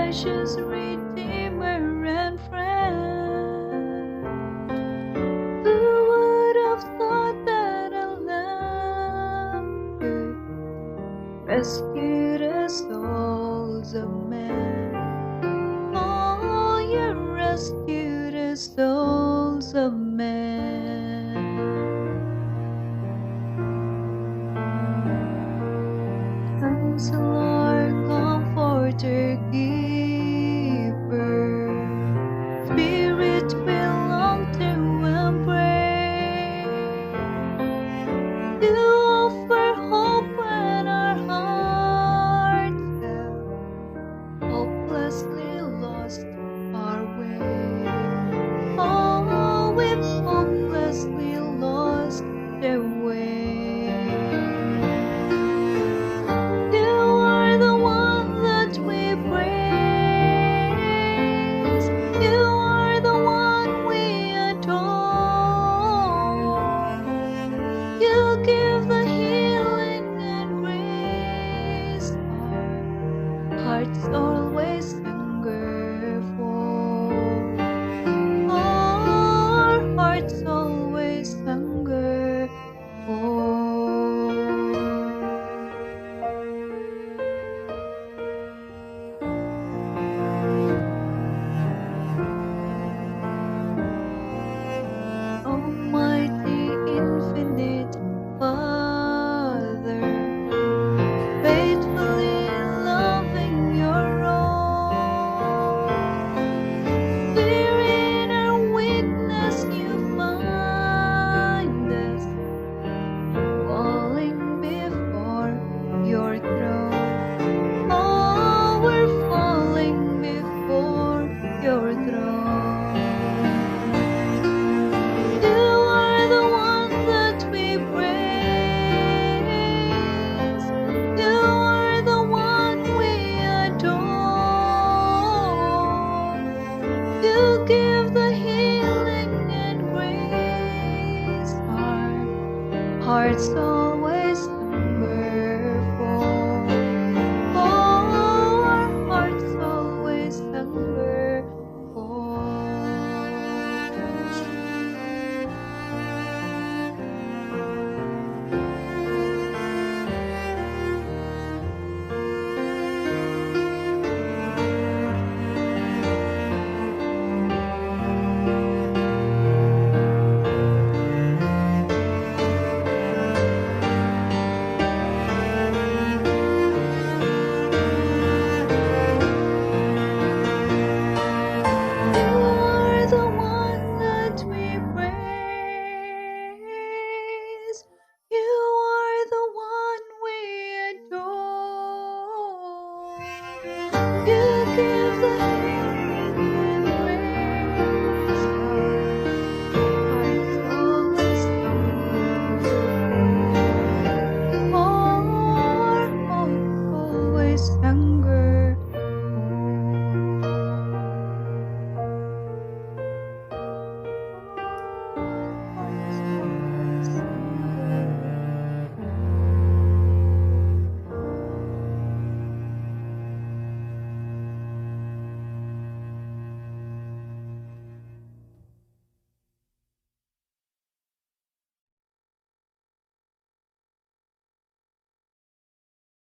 precious Redeemer and friend. Who would have thought that a lamb could rescue the souls of men? Oh, you rescue the souls of men. Counselor, Comforter, Giver, Spirit we long to embrace. You offer hope when our hearts have hopelessly lost our way. Oh, we've hopelessly lost their way. Hearts always hunger for. Our hearts always hunger for. Almighty, infinite Father, faithfully loving your own. We're in our weakness, you find us, falling before your throne. Oh, we're falling before your throne. You are the one that we praise. You are the one we adore. You give the healing and grace our hearts always hunger for. Our hearts always hunger for. Hunger